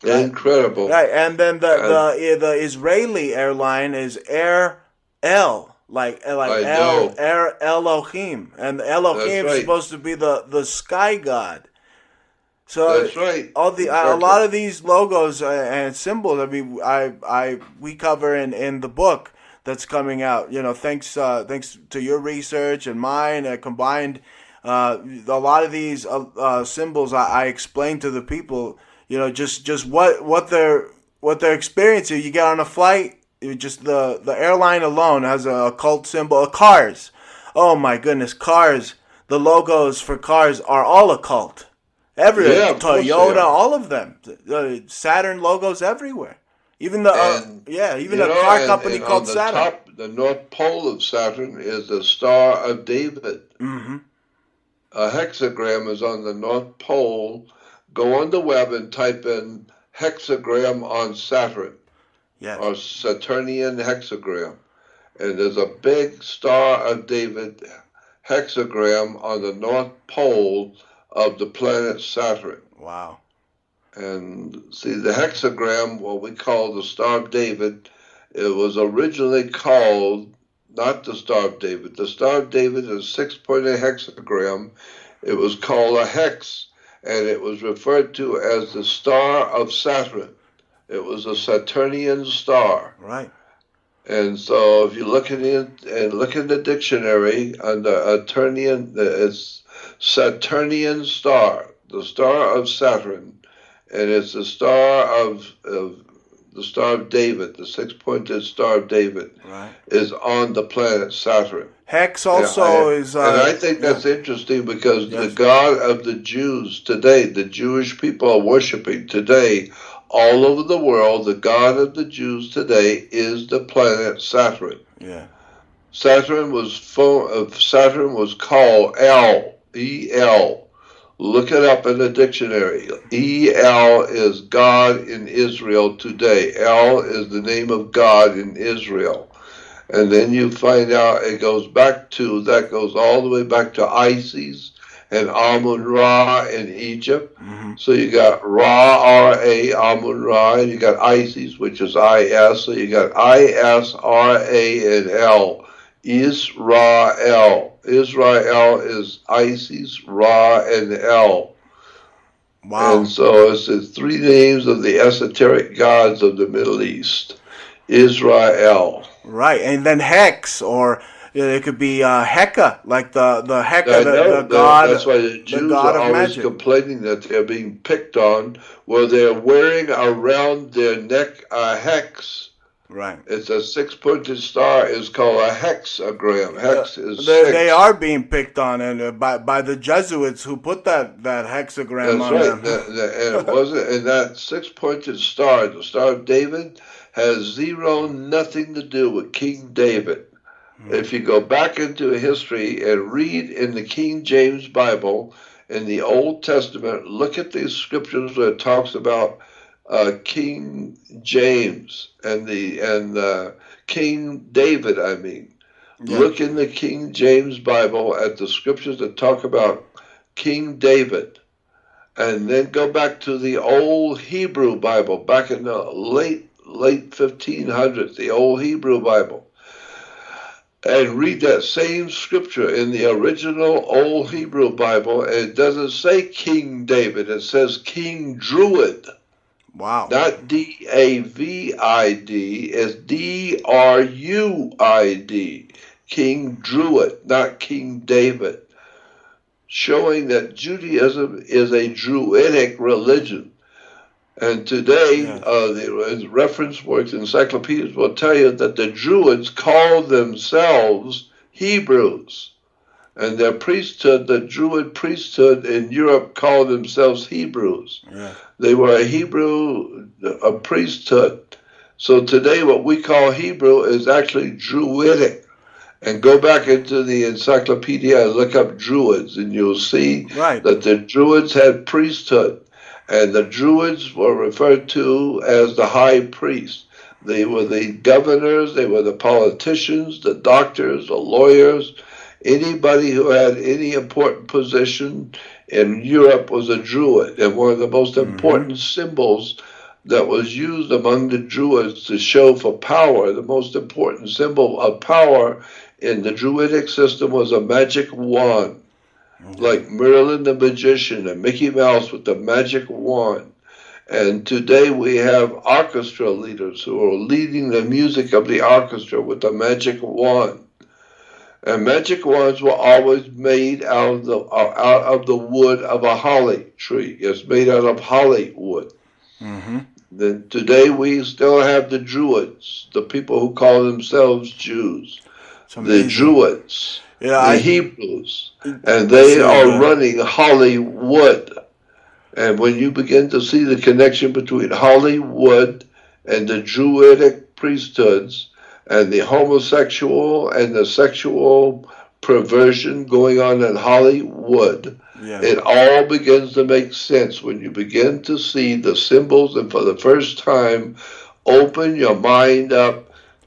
Right, Incredible. right, and then And the Israeli airline is Air L, like I know. Air Elohim, and That's Elohim is right. supposed to be the sky god. So That's right. all a Exactly. lot of these logos and symbols, I mean, we cover in the book that's coming out. Thanks to your research and mine combined. A lot of these symbols I explain to the people. Just what they're experiencing. You get on a flight, just the airline alone has a occult symbol. Cars, oh my goodness, cars. The logos for cars are all occult. Everywhere, Yeah, of course they Toyota, are. all of them. Saturn logos everywhere. Even the And even a car company and on called the Saturn. top, the North Pole of Saturn is the Star of David. Hmm. A hexagram is on the North Pole. Go on the web and type in hexagram on Saturn Yes. or Saturnian hexagram. And there's a big Star of David hexagram on the North Pole of the planet Saturn. Wow. And see, the hexagram, what we call the Star of David, it was originally called not the Star of David. The Star of David is a six-pointed hexagram. It was called a hex, and it was referred to as the Star of Saturn. It was a Saturnian star. Right. And so if you look at it and look in the dictionary under Saturnian, it's Saturnian star, the star of Saturn, and it's the star of David, the six-pointed star of David, Right. is on the planet Saturn. Hex And also is I think yeah. that's interesting because the Yes. God of the Jews today, the Jewish people are worshiping today all over the world. The God of the Jews today is the planet Saturn. Yeah. Saturn was called El, E-L. Look it up in the dictionary. El is God in Israel today. El is the name of God in Israel. And then you find out that goes all the way back to Isis and Amun-Ra in Egypt. Hmm. So you got Ra, R-A, Amun-Ra, and you got Isis, which is I-S. So you got I-S, R-A, and L. Israel. Israel is Isis, Ra, and El. And Wow. so it's the three names of the esoteric gods of the Middle East. Israel. Right. And then hex, or it could be Heka, like the Heka, I know that's why the the Jews god are of always magic. complaining that they're being picked on, where they're wearing around their neck a hex, Right. It's a six-pointed star. Is called a hexagram. Hex is They six. are being picked on, and by the Jesuits who put that hexagram That's on right. them. And it wasn't. And that six-pointed star, the Star of David, has zero, nothing to do with King David. If you go back into history and read in the King James Bible, in the Old Testament, look at these scriptures where it talks about King James and King David. I mean, Yeah. look in the King James Bible at the scriptures that talk about King David, and then go back to the old Hebrew Bible, back in the late 1500s, the old Hebrew Bible, and read that same scripture in the original old Hebrew Bible, and it doesn't say King David, it says King Druid. Wow. Not David, it's Druid. King Druid, not King David. Showing that Judaism is a Druidic religion. And today, Yes. the reference works, encyclopedias will tell you that the Druids called themselves Hebrews. And their priesthood, the Druid priesthood in Europe, called themselves Hebrews. Yeah. They were a priesthood. So today, what we call Hebrew is actually Druidic. And go back into the encyclopedia and look up Druids, and you'll see Right. that the Druids had priesthood. And the Druids were referred to as the high priest. They were the governors, they were the politicians, the doctors, the lawyers. Anybody who had any important position in Europe was a Druid. And one of the most important symbols that was used among the Druids to show for power, the most important symbol of power in the Druidic system was a magic wand. Like Merlin the magician and Mickey Mouse with the magic wand. And today we have orchestra leaders who are leading the music of the orchestra with the magic wand. And magic wands were always made out of the wood of a holly tree. It's made out of holly wood. Then today we still have the Druids, the people who call themselves Jews, the Druids, the Hebrews, and they are running Hollywood. And when you begin to see the connection between Hollywood and the Druidic priesthoods and the homosexual and the sexual perversion going on in Hollywood, it all begins to make sense when you begin to see the symbols and for the first time open your mind up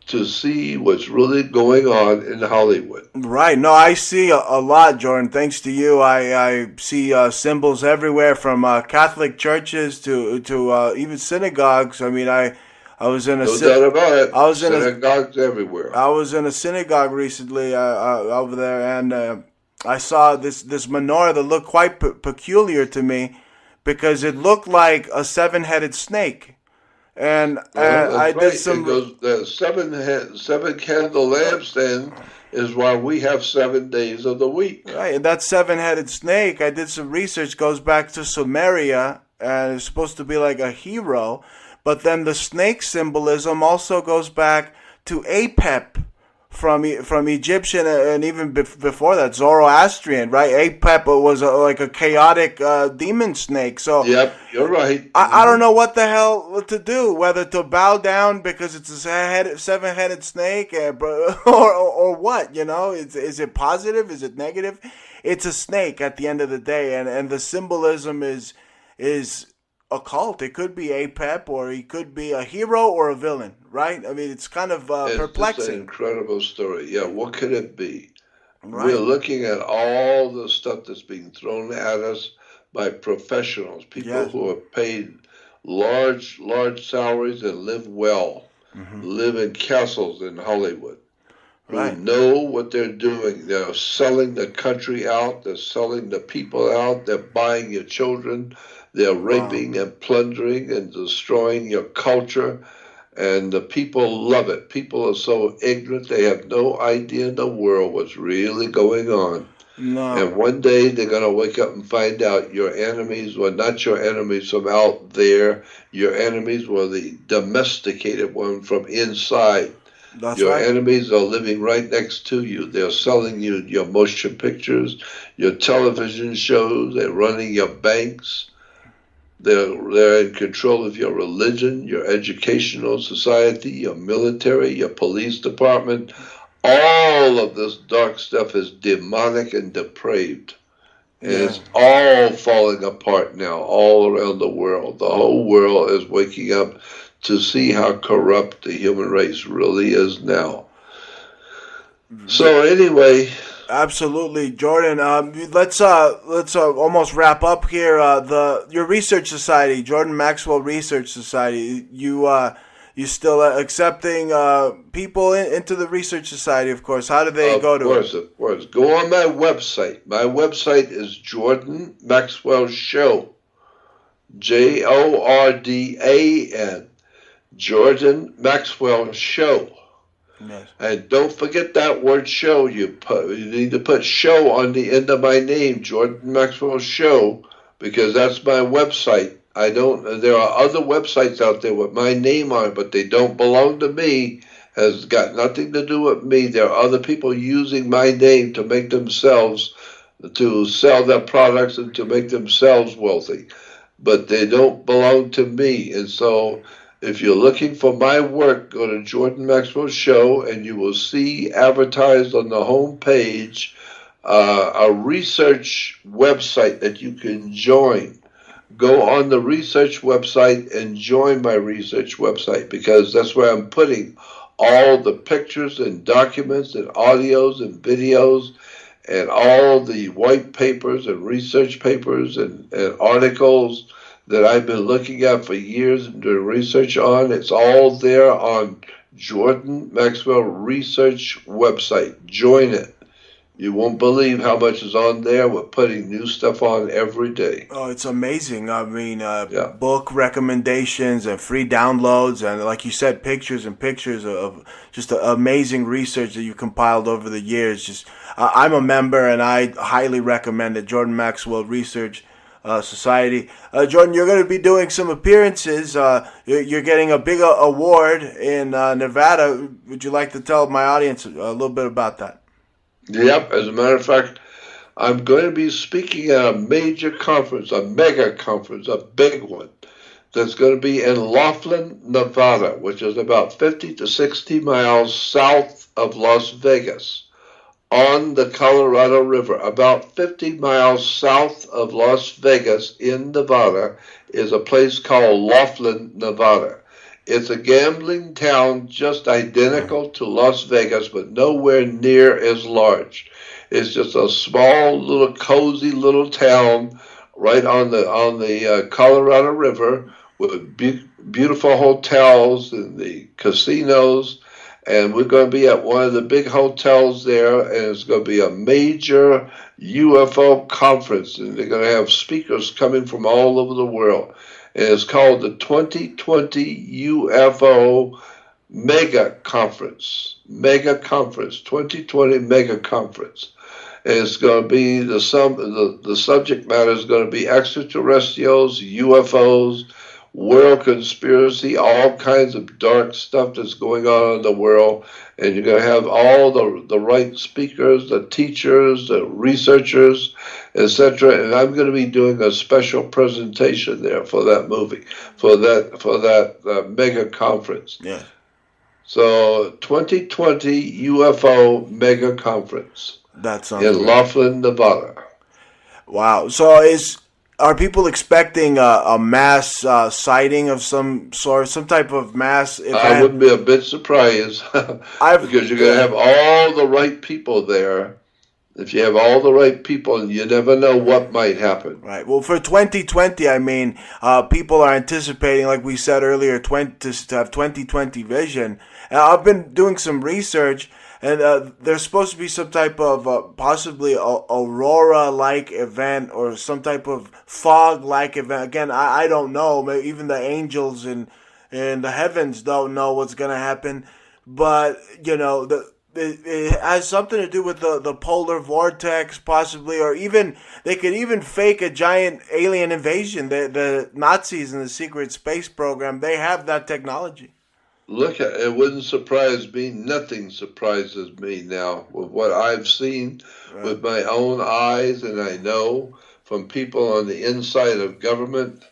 to see what's really going on in Hollywood. Right. No, I see a lot, Jordan. Thanks to you, I see symbols everywhere from Catholic churches to even synagogues. I mean, I was in a no doubt about it. I was synagogues everywhere. I was in a synagogue recently over there, and I saw this menorah that looked quite peculiar to me because it looked like a seven-headed snake. And I did some. The seven candle lampstand is why we have 7 days of the week. Right, and that seven-headed snake, I did some research, goes back to Sumeria, and it's supposed to be like a hero. But then the snake symbolism also goes back to Apep from Egyptian and even before that, Zoroastrian, right? Apep was like a chaotic demon snake. So yep, you're right. I don't know what the hell to do, whether to bow down because it's a seven-headed snake or what, you know? Is it positive? Is it negative? It's a snake at the end of the day, and the symbolism is occult. It could be Apep, or he could be a hero or a villain, right? I mean, it's kind of perplexing. It's an incredible story. Yeah, what could it be? Right. We're looking at all the stuff that's being thrown at us by professionals, people who are paid large salaries and live well, live in castles in Hollywood, who know what they're doing. They're selling the country out. They're selling the people out. They're buying your children. They're raping and plundering and destroying your culture, and the people love it. People are so ignorant, they have no idea in the world what's really going on. No, And one day they're going to wake up and find out your enemies were not your enemies from out there. Your enemies were the domesticated one from inside. that's Your right. enemies are living right next to you. They're selling you your motion pictures, your television shows, they're running your banks. They're in control of your religion, your educational society, your military, your police department. All of this dark stuff is demonic and depraved. And Yeah. it's all falling apart now, all around the world. The whole world is waking up to see how corrupt the human race really is now. So anyway, Absolutely, Jordan. Let's almost wrap up here. Your research society, Jordan Maxwell Research Society. You still accepting people into the research society, of course. How do they go to it? of course, go on my website. My website is Jordan Maxwell Show, JORDAN, Jordan Maxwell Show. Yes. And don't forget that word show. You need to put show on the end of my name, Jordan Maxwell Show, because that's my website. I don't. There are other websites out there with my name on it, but they don't belong to me. Has got nothing to do with me. There are other people using my name to make themselves, to sell their products and to make themselves wealthy, but they don't belong to me. And so if you're looking for my work, go to Jordan Maxwell Show and you will see advertised on the home page a research website that you can join. Go on the research website and join my research website, because that's where I'm putting all the pictures and documents and audios and videos and all the white papers and research papers and articles that I've been looking at for years and doing research on. It's all there on Jordan Maxwell Research website. Join it. You won't believe how much is on there. We're putting new stuff on every day. Oh, it's amazing. I mean, Yeah. book recommendations and free downloads, and like you said, pictures and pictures of just amazing research that you compiled over the years. Just, I'm a member, and I highly recommend it. Jordan Maxwell Research Society. Jordan, you're going to be doing some appearances. You're getting a big award in Nevada. Would you like to tell my audience a little bit about that? Yep. As a matter of fact, I'm going to be speaking at a major conference, a mega conference, a big one, that's going to be in Laughlin, Nevada, which is about 50 to 60 miles south of Las Vegas, on the Colorado River. About 50 miles south of Las Vegas in Nevada is a place called Laughlin, Nevada. It's a gambling town just identical to Las Vegas, but nowhere near as large. It's just a small, little, cozy little town right on the Colorado River with beautiful hotels and the casinos. And we're going to be at one of the big hotels there, and it's going to be a major UFO conference, and they're going to have speakers coming from all over the world. And it's called the 2020 UFO Mega Conference. 2020 Mega Conference. And it's going to be the subject matter is going to be extraterrestrials, UFOs, world conspiracy, all kinds of dark stuff that's going on in the world. And you're going to have all the right speakers, the teachers, the researchers, etc. And I'm going to be doing a special presentation there for that movie, for that mega conference. Yeah. So 2020 UFO Mega Conference That sounds in great. Laughlin, Nevada. Wow. So are people expecting a mass sighting of some sort, some type of mass event? I wouldn't be a bit surprised because you're going to have all the right people there. If you have all the right people, you never know what might happen. Right. Well, for 2020, I mean, people are anticipating, like we said earlier, to have 2020 vision. And I've been doing some research, and there's supposed to be some type of possibly aurora-like event or some type of fog-like event. Again, I don't know. Maybe even the angels in the heavens don't know what's going to happen. But, you know, it has something to do with the polar vortex, possibly, or even they could even fake a giant alien invasion. The Nazis in the secret space program, they have that technology. Look, it wouldn't surprise me. Nothing surprises me now with what I've seen Right. with my own eyes, and I know from people on the inside of government,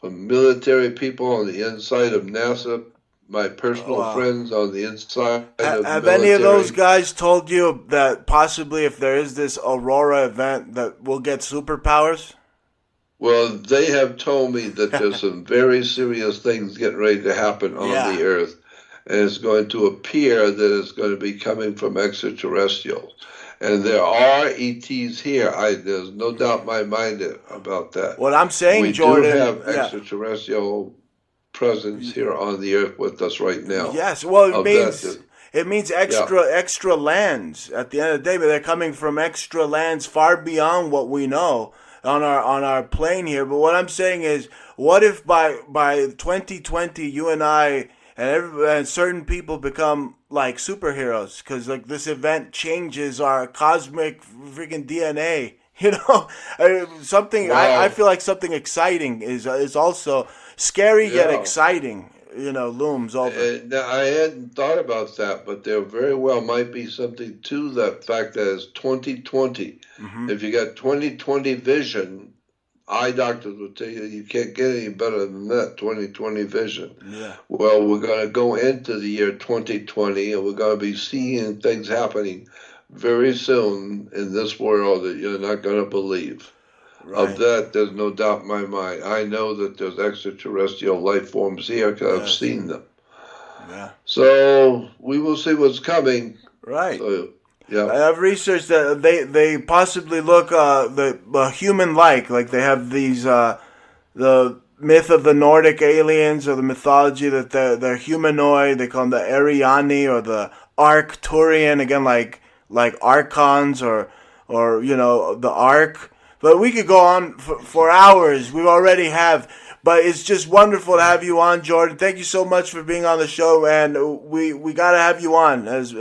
from military people on the inside of NASA, my personal Wow. friends on the inside of Have any of those military. guys told you that possibly if there is this Aurora event that we'll get superpowers? Well, they have told me that there's some very serious things getting ready to happen on Yeah. the Earth, and it's going to appear that it's going to be coming from extraterrestrials. And there are ETs here. There's no doubt in my mind about that. What I'm saying, We do Jordan, have yeah. extraterrestrial presence here on the Earth with us right now. Yes, well, Of that, it means yeah. extra lands. At the end of the day, but they're coming from extra lands far beyond what we know on our plane here. But what I'm saying is, what if by 2020 you and I and certain people become like superheroes because like this event changes our cosmic freaking DNA. You know, something I Wow. feel like something exciting is also scary yet Yeah. exciting. You know, looms over. Now, I hadn't thought about that, but there very well might be something to that fact that it's 2020. Hmm. If you got 2020 vision, eye doctors will tell you you can't get any better than that 2020 vision. Yeah. Well, we're going to go into the year 2020 and we're going to be seeing things happening very soon in this world that you're not going to believe. Of Right. that, there's no doubt in my mind. I know that there's extraterrestrial life forms here because I've Yes. seen them. Yeah. So we will see what's coming. Right. So, yeah. I've researched that they possibly look the human like they have these the myth of the Nordic aliens or the mythology that they're humanoid. They call them the Ariani or the Arcturian again, like archons or you know the Ark. But we could go on for hours. We already have. But it's just wonderful to have you on, Jordan. Thank you so much for being on the show, and we gotta have you on as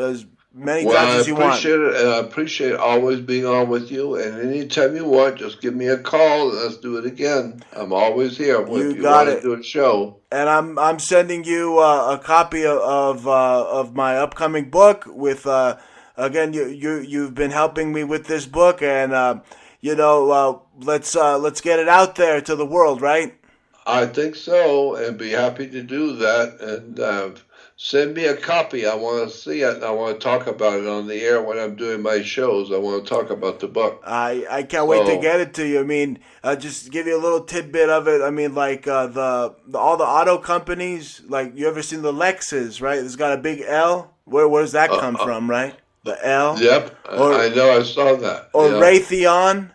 many Well, times I as you want. appreciate it, and I appreciate always being on with you. And anytime you want, just give me a call and let's do it again. I'm always here You if you got want to it. do a show. And I'm sending you a copy of my upcoming book. With again, you've been helping me with this book, and you know let's get it out there to the world, right? I think so, and be happy to do that. And send me a copy. I want to see it, and I want to talk about it on the air when I'm doing my shows. I want to talk about the book. I can't wait to So, get it to you. I mean, just to give you a little tidbit of it. I mean, like the all the auto companies. Like you ever seen the Lexus, right? It's got a big L. Where does that uh, come uh, from, right? The L. yep, Or I know. I saw that. or Yeah. Raytheon,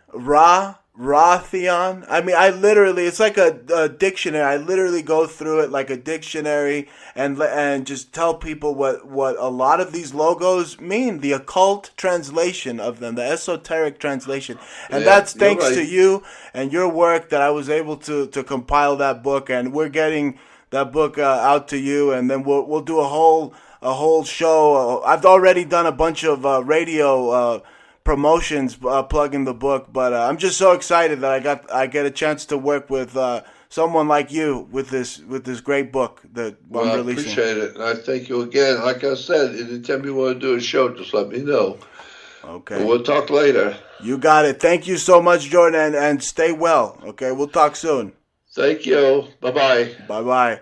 Raytheon. I mean, I literally, it's like a dictionary. I literally go through it like a dictionary and just tell people what a lot of these logos mean, the occult translation of them, the esoteric translation. And Yeah, that's you're thanks to right. you and your work that I was able to compile that book. And we're getting that book out to you, and then we'll do a whole show. I've already done a bunch of radio promotions plugging the book, but I'm just so excited that I get a chance to work with someone like you with this great book that I'm Well, I releasing. appreciate it, and I thank you again. Like I said, anytime you want to do a show, just let me know, and Okay, we'll talk later. you got it. Thank you so much, Jordan, and stay well. Okay, we'll talk soon. Thank you. Bye bye. Bye bye.